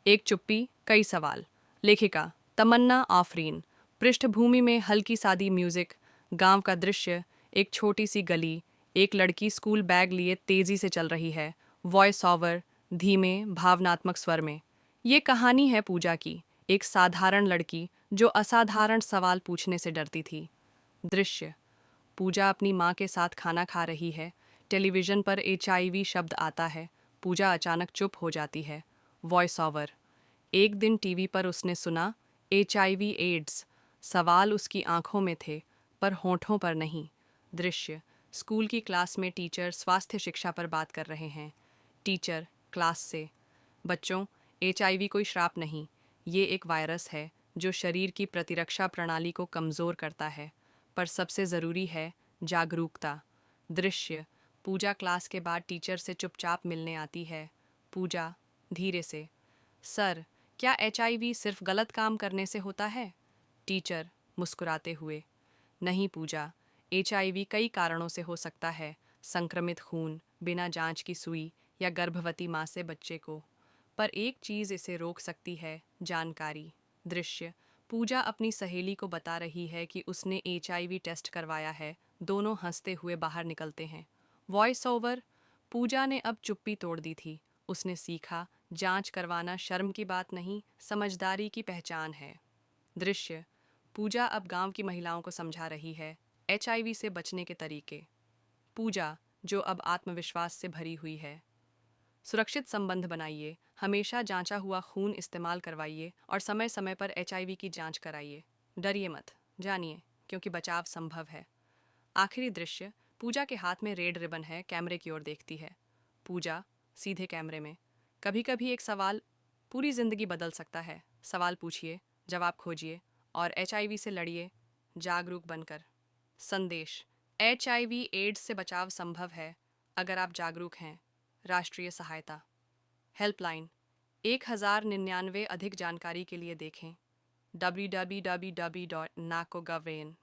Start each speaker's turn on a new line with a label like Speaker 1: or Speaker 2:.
Speaker 1: एक चुप्पी, कई सवाल। लेखिका तमन्ना आफरीन। पृष्ठभूमि में हल्की सादी म्यूजिक, गांव का दृश्य, एक छोटी सी गली, एक लड़की स्कूल बैग लिए तेजी से चल रही है। वॉइस ओवर धीमे भावनात्मक स्वर में। ये कहानी है पूजा की, एक साधारण लड़की जो असाधारण सवाल पूछने से डरती थी। दृश्य: पूजा अपनी माँ के साथ खाना खा रही है। टेलीविजन पर HIV शब्द आता है। पूजा अचानक चुप हो जाती है। वॉइस ओवर: एक दिन टीवी पर उसने सुना, HIV एड्स। सवाल उसकी आंखों में थे, पर होठों पर नहीं। दृश्य: स्कूल की क्लास में टीचर स्वास्थ्य शिक्षा पर बात कर रहे हैं। टीचर क्लास से: बच्चों, HIV कोई श्राप नहीं, ये एक वायरस है जो शरीर की प्रतिरक्षा प्रणाली को कमज़ोर करता है, पर सबसे ज़रूरी है जागरूकता। दृश्य: पूजा क्लास के बाद टीचर से चुपचाप मिलने आती है। पूजा धीरे से: सर, क्या HIV सिर्फ गलत काम करने से होता है? टीचर मुस्कुराते हुए: नहीं पूजा, HIV कई कारणों से हो सकता है। संक्रमित खून, बिना जांच की सुई, या गर्भवती माँ से बच्चे को। पर एक चीज़ इसे रोक सकती है: जानकारी। दृश्य: पूजा अपनी सहेली को बता रही है कि उसने HIV टेस्ट करवाया है। दोनों हंसते हुए बाहर निकलते हैं। वॉइस ओवर: पूजा ने अब चुप्पी तोड़ दी थी। उसने सीखा, जांच करवाना शर्म की बात नहीं, समझदारी की पहचान है। दृश्य: पूजा अब गांव की महिलाओं को समझा रही है HIV से बचने के तरीके। पूजा, जो अब आत्मविश्वास से भरी हुई है: सुरक्षित संबंध बनाइए, हमेशा जांचा हुआ खून इस्तेमाल करवाइए और समय समय पर HIV की जांच कराइए। डरिए मत, जानिए, क्योंकि बचाव संभव है। आखिरी दृश्य: पूजा के हाथ में रेड रिबन है, कैमरे की ओर देखती है। पूजा सीधे कैमरे में: कभी कभी एक सवाल पूरी जिंदगी बदल सकता है। सवाल पूछिए, जवाब खोजिए, और HIV से लड़िए जागरूक बनकर। संदेश: HIV एड्स से बचाव संभव है अगर आप जागरूक हैं। राष्ट्रीय सहायता हेल्पलाइन 1099। अधिक जानकारी के लिए देखें www.naco.gov.in।